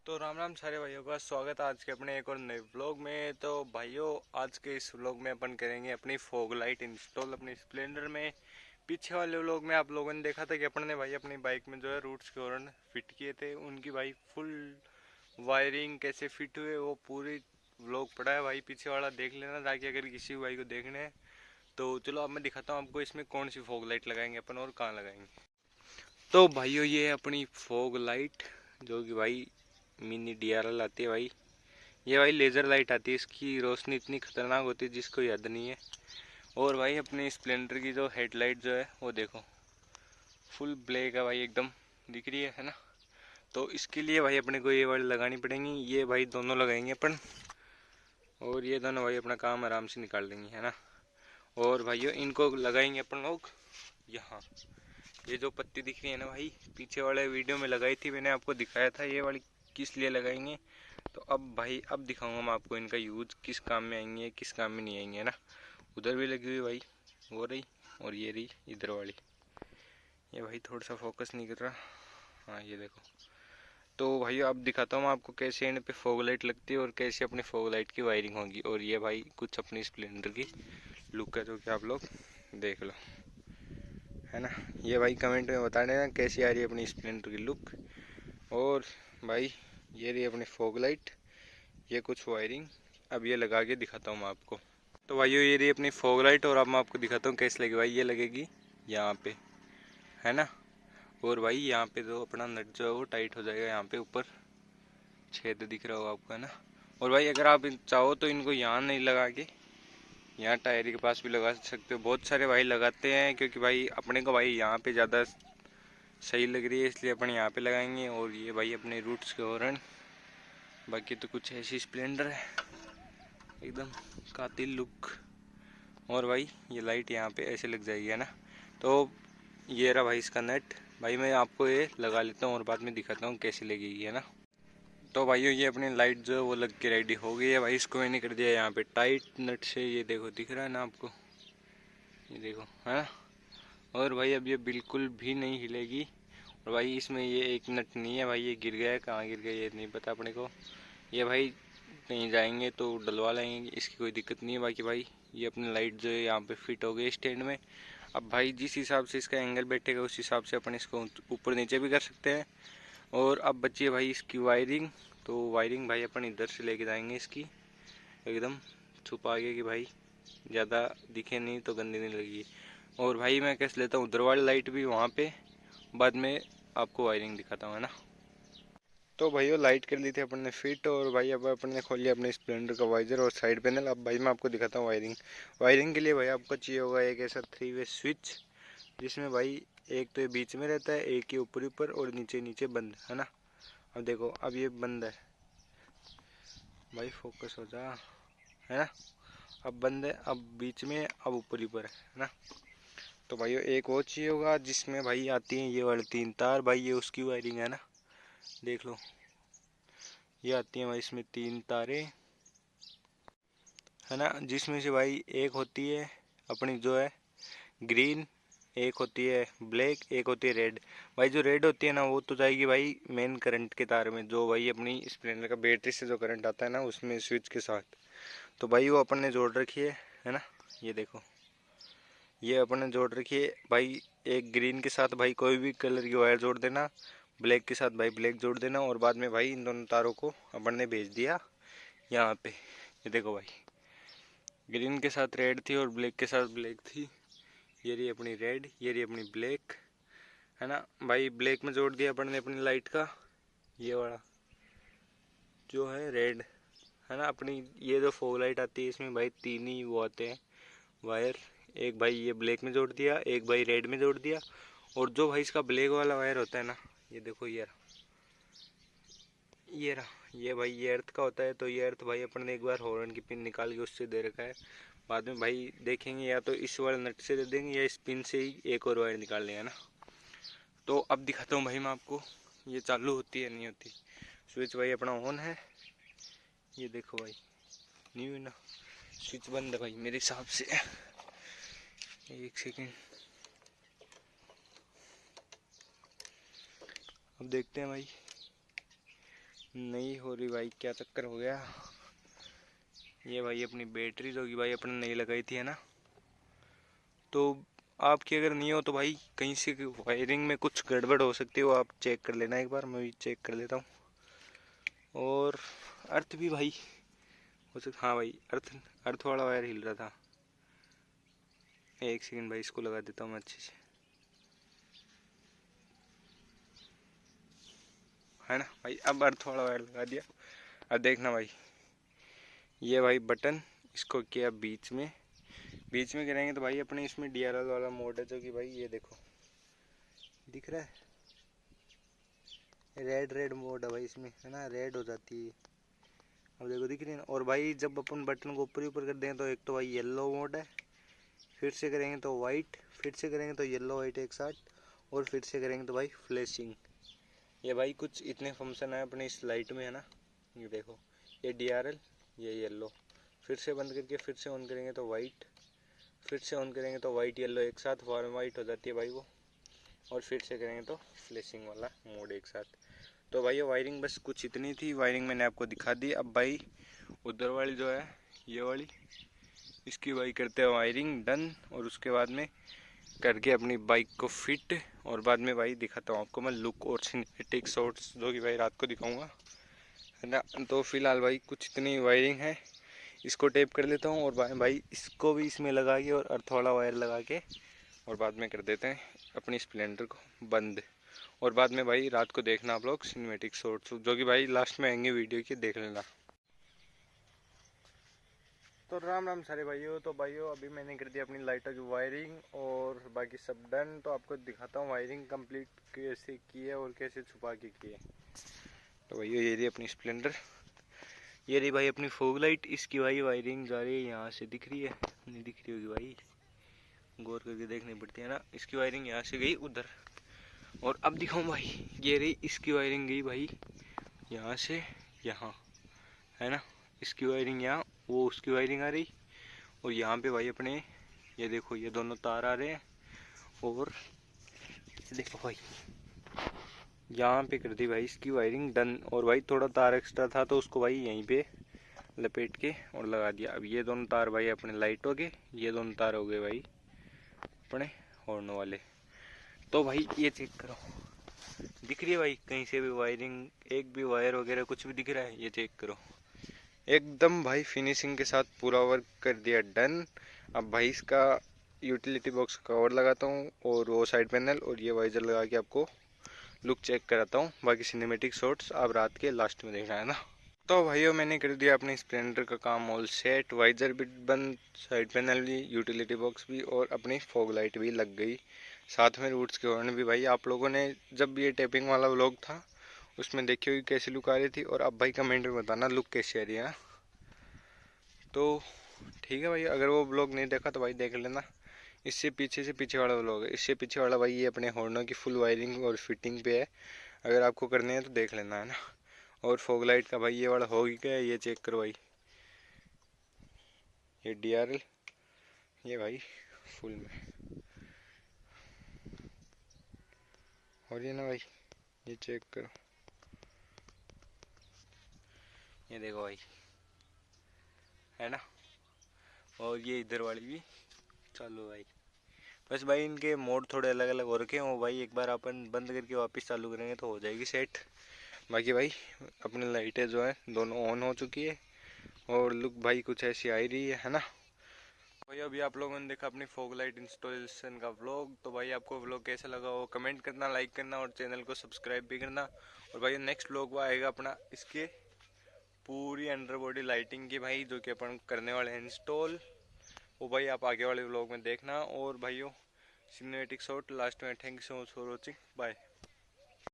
तो राम राम सारे भाइयों का स्वागत है आज के अपने एक और नए व्लॉग में। तो भाइयों आज के इस व्लॉग में अपन करेंगे अपनी फॉग लाइट इंस्टॉल अपनी स्प्लेंडर में। पीछे वाले व्लॉग में आप लोगों ने देखा था कि अपन ने भाई अपनी बाइक में जो है रूट्स के हॉर्न फिट किए थे, उनकी भाई फुल वायरिंग कैसे फिट हुए वो पूरी व्लॉग पड़ा है भाई, पीछे वाला देख लेना ताकि अगर किसी भाई को देखने हैं तो। चलो अब मैं दिखाता हूँ आपको इसमें कौन सी फॉग लाइट लगाएंगे अपन और कहाँ लगाएंगे। तो भाइयों ये अपनी फॉग लाइट जो कि भाई मिनी DRL आती है भाई, ये भाई लेज़र लाइट आती है, इसकी रोशनी इतनी खतरनाक होती है जिसको याद नहीं है। और भाई अपने स्प्लेंडर की जो हेडलाइट जो है वो देखो फुल ब्लैक है भाई, एकदम दिख रही है ना। तो इसके लिए भाई अपने को ये वाली लगानी पड़ेंगी, ये भाई दोनों लगाएंगे अपन, और ये दोनों भाई अपना काम आराम से निकाल देंगे है ना। और भाइयों इनको लगाएंगे अपन लोग यहाँ, ये जो पत्ती दिख रही है ना भाई, पीछे वाले वीडियो में लगाई थी मैंने आपको दिखाया था ये वाली किस लिए लगाएंगे। तो अब भाई अब दिखाऊंगा मैं आपको इनका यूज किस काम में आएंगे किस काम में नहीं आएंगे है ना। उधर भी लगी हुई भाई वो रही, और ये रही इधर वाली, ये भाई थोड़ा सा फोकस नहीं कर रहा, हाँ ये देखो। तो भाई अब दिखाता हूँ मैं आपको कैसे इन पे फॉग लाइट लगती है और कैसे अपनी फॉग लाइट की वायरिंग होगी। और ये भाई कुछ अपनी स्प्लेंडर की लुक है जो कि आप लोग देख लो है ना। ये भाई कमेंट में बता देना कैसी आ रही है अपनी स्प्लेंडर की लुक। और भाई ये रही अपनी फॉग लाइट, ये कुछ वायरिंग अब ये लगा के दिखाता हूँ मैं आपको। तो भाइयों ये रही अपनी फॉग लाइट और अब मैं आपको दिखाता हूँ कैसे लगी भाई। ये लगेगी यहाँ पे है ना, और भाई यहाँ पे जो अपना नट जो है वो टाइट हो जाएगा, यहाँ पे ऊपर छेद दिख रहा होगा आपको है ना। और भाई अगर आप चाहो तो इनको यहाँ नहीं लगा के यहाँ टायर के पास भी लगा सकते हो, बहुत सारे भाई लगाते हैं क्योंकि भाई अपने को भाई यहाँ पे ज़्यादा सही लग रही है इसलिए अपन यहाँ पे लगाएंगे। और ये भाई अपने रूट्स के हॉर्न, बाकी तो कुछ ऐसी स्प्लेंडर है एकदम कातिल लुक। और भाई ये लाइट यहाँ पे ऐसे लग जाएगी है ना। तो ये रहा भाई इसका नेट, भाई मैं आपको ये लगा लेता हूँ और बाद में दिखाता हूँ कैसी लगेगी है ना। तो भाइयों ये अपनी लाइट जो है वो लग के रेडी हो गई है भाई, इसको मैंने कर दिया यहाँ पे टाइट नट से, ये देखो दिख रहा है ना आपको, ये देखो है ना। और भाई अब ये बिल्कुल भी नहीं हिलेगी। और भाई इसमें ये एक नट नहीं है भाई, ये गिर गया है, कहाँ गिर गया ये नहीं पता अपने को, ये भाई कहीं जाएंगे तो डलवा लेंगे, इसकी कोई दिक्कत नहीं है। बाकी भाई ये अपनी लाइट जो है यहाँ पे फिट हो गई स्टैंड में। अब भाई जिस हिसाब से इसका एंगल बैठेगा उस हिसाब से अपन इसको ऊपर नीचे भी कर सकते हैं। और अब बची है भाई इसकी वायरिंग, तो वायरिंग भाई अपन इधर से लेके जाएंगे इसकी एकदम छुपा के कि भाई ज़्यादा दिखे नहीं तो गंदी नहीं लगेगी। और भाई मैं कैसे लेता हूँ उधर वाली लाइट भी वहाँ पे बाद में आपको वायरिंग दिखाता हूँ है ना। तो भाई वो लाइट कर ली थी अपन ने फिट, और भाई अब अपन ने खोल लिया अपने स्प्लेंडर का वाइजर और साइड पैनल। अब भाई मैं आपको दिखाता हूँ वायरिंग। वायरिंग के लिए भाई आपको चाहिए होगा एक ऐसा 3 वे स्विच, जिसमें भाई एक तो ये बीच में रहता है, एक ये ऊपर ऊपर और नीचे नीचे बंद है ना। अब देखो अब ये बंद है भाई, फोकस हो जा है ना। अब बंद है, अब बीच में, अब ऊपर ऊपर है ना। तो भाई एक वो चाहिए होगा जिसमें भाई आती हैं ये वाली 3 तार, भाई ये उसकी वायरिंग है ना, देख लो ये आती है भाई इसमें 3 तारें है ना, जिसमें से भाई एक होती है अपनी जो है ग्रीन, एक होती है ब्लैक, एक होती है रेड। भाई जो रेड होती है ना वो तो जाएगी भाई मेन करंट के तार में, जो भाई अपनी स्प्लेंडर का बैटरी से जो करंट आता है ना उसमें स्विच के साथ। तो भाई वो अपन ने जोड़ रखी है ना, ये देखो ये अपन ने जोड़ रखी है भाई। एक ग्रीन के साथ भाई कोई भी कलर की वायर जोड़ देना, ब्लैक के साथ भाई ब्लैक जोड़ देना, और बाद में भाई इन दोनों तारों को अपन ने भेज दिया यहाँ पे। ये देखो भाई ग्रीन के साथ रेड थी और ब्लैक के साथ ब्लैक थी, ये रही अपनी रेड, ये रही अपनी ब्लैक है ना। भाई ब्लैक में जोड़ दिया अपन ने अपनी लाइट का ये वाला जो है रेड है ना अपनी। ये जो फॉग लाइट आती है इसमें भाई 3 ही वो आते हैं वायर, एक भाई ये ब्लैक में जोड़ दिया, एक भाई रेड में जोड़ दिया, और जो भाई इसका ब्लैक वाला वायर होता है ना, ये देखो ये रहा, ये रहा, ये भाई ये अर्थ का होता है। तो ये अर्थ भाई अपन ने एक बार हॉर्न की पिन निकाल के उससे दे रखा है, बाद में भाई देखेंगे या तो इस वाले नट से दे देंगे या इस पिन से ही एक और वायर निकाल लेंगे ना। तो अब दिखाता हूँ भाई मैं आपको ये चालू होती है नहीं होती। स्विच भाई अपना ऑन है, ये देखो भाई नहीं हुई ना, स्विच बंद है भाई मेरे हिसाब से, एक सेकेंड अब देखते हैं भाई नहीं हो रही भाई, क्या चक्कर हो गया। ये भाई अपनी बैटरी जो कि भाई अपने नहीं लगाई थी है ना, तो आपकी अगर नहीं हो तो भाई कहीं से वायरिंग में कुछ गड़बड़ हो सकती है, वो आप चेक कर लेना एक बार, मैं भी चेक कर लेता हूँ। और अर्थ भी भाई हो सकता, हाँ भाई अर्थ अर्थ वाला वायर हिल रहा था। एक सेकंड भाई, इसको लगा देता हूँ मैं अच्छे से, है ना भाई। अब अर्थ वाला वायर लगा दिया। अब देखना भाई, ये भाई बटन, इसको किया बीच में करेंगे तो भाई अपने इसमें DRL वाला मोड है, जो कि भाई ये देखो दिख रहा है, रेड मोड है भाई इसमें, है ना, रेड हो जाती है। अब देखो दिख रही है ना। और भाई जब अपन बटन को ऊपर ही ऊपर कर देंगे तो एक तो भाई येलो मोड है, फिर से करेंगे तो वाइट, फिर से करेंगे तो येलो वाइट एक साथ, और फिर से करेंगे तो भाई फ्लैशिंग। ये भाई कुछ इतने फंक्शन है अपने इस लाइट में, है ना। ये देखो, ये DRL, ये येलो, फिर से बंद करके फिर से ऑन करेंगे तो वाइट, फिर से ऑन करेंगे तो वाइट येलो एक साथ वार्म वाइट हो जाती है भाई वो, और फिर से करेंगे तो फ्लैशिंग वाला मोड एक साथ। तो भाई ये वायरिंग बस कुछ इतनी थी, वायरिंग मैंने आपको दिखा दी। अब भाई उधर वाली जो है ये वाली, इसकी भाई करते हैं वायरिंग डन, और उसके बाद में करके अपनी बाइक को फिट, और बाद में भाई दिखाता हूँ आपको मैं लुक और सिनेमैटिक शॉट्स, जो कि भाई रात को दिखाऊंगा, है ना। तो फिलहाल भाई कुछ इतनी वायरिंग है, इसको टेप कर लेता हूँ, और भाई इसको भी इसमें लगा के और अर्थ वाला वायर लगा के, और बाद में कर देते हैं अपनी स्प्लेंडर को बंद। और बाद में भाई रात को देखना आप लोग सिनेमैटिक शॉट्स, जो कि भाई लास्ट में आएंगे वीडियो की, देख लेना। तो राम राम सारे भाइयों। तो भाइयों अभी मैंने कर दिया अपनी लाइटों की वायरिंग और बाकी सब डन। तो आपको दिखाता हूँ वायरिंग कंप्लीट कैसे की है और कैसे छुपा के की है। तो भाइयों ये रही अपनी स्प्लेंडर, ये रही भाई अपनी फॉग लाइट। इसकी भाई वायरिंग जा रही है यहाँ से, दिख रही है, नहीं दिख रही होगी भाई, गौर करके देखनी पड़ती है ना। इसकी वायरिंग यहाँ से गई उधर, और अब दिखाऊँ भाई, ये रही इसकी वायरिंग गई भाई यहाँ से यहाँ, है ना। इसकी वायरिंग यहाँ, वो उसकी वायरिंग आ रही, और यहाँ पे भाई अपने ये देखो ये दोनों तार आ रहे हैं, और देखो भाई यहाँ पे कर दी भाई इसकी वायरिंग डन। और भाई थोड़ा तार एक्स्ट्रा था तो उसको भाई यहीं पे लपेट के और लगा दिया। अब ये दोनों तार भाई अपने लाइट हो गए, ये दोनों तार हो गए भाई अपने हॉर्न वाले। तो भाई ये चेक करो, दिख रही है भाई कहीं से भी वायरिंग, एक भी वायर वगैरह कुछ भी दिख रहा है, ये चेक करो। एकदम भाई फिनिशिंग के साथ पूरा वर्क कर दिया डन। अब भाई इसका यूटिलिटी बॉक्स कवर लगाता हूँ, और वो साइड पैनल और ये वाइजर लगा के आपको लुक चेक कराता हूँ। बाकी सिनेमैटिक शॉट्स आप रात के लास्ट में देखना, है ना। तो भाइयों मैंने कर दिया अपने स्प्लेंडर का काम ऑल सेट, वाइजर भी बंद, साइड पैनल भी, यूटिलिटी बॉक्स भी, और अपनी फॉग लाइट भी लग गई, साथ में रूट्स के हॉर्न भी। भाई आप लोगों ने जब ये टेपिंग वाला व्लॉग था उसमें देखी हुई कैसी लुक आ रही थी, और अब भाई कमेंट में बताना लुक कैसी आ रही है। तो ठीक है भाई, अगर वो व्लॉग नहीं देखा तो भाई देख लेना। इससे पीछे वाला व्लॉग है, इससे पीछे वाला भाई ये अपने हॉर्नों की फुल वायरिंग और फिटिंग पे है, अगर आपको करनी है तो देख लेना, है ना। और फॉग लाइट का भाई ये वाला हो गया है, ये चेक करो भाई, ये DRL, ये भाई फुल में और ये ना भाई, ये चेक करो, ये देखो भाई, है ना। और ये इधर वाली भी चालू भाई। बस भाई इनके मोड थोड़े अलग अलग हो रखे हैं, वो भाई एक बार अपन बंद करके वापस चालू करेंगे तो हो जाएगी सेट। बाकी भाई अपनी लाइटें जो है दोनों ऑन हो चुकी है, और लुक भाई कुछ ऐसी आ ही रही है ना। भाई अभी आप लोगों ने देखा अपनी फॉग लाइट इंस्टॉलेशन का व्लॉग। तो भाई आपको व्लॉग कैसा लगा वो कमेंट करना, लाइक करना, और चैनल को सब्सक्राइब भी करना। और भाई नेक्स्ट व्लॉग आएगा अपना इसके पूरी अंडर बॉडी लाइटिंग की भाई, जो कि अपन करने वाले हैं इंस्टॉल, वो भाई आप आगे वाले व्लॉग में देखना। और भाइयों सिनेमैटिक शॉट लास्ट में। Thank you so much for watching, bye.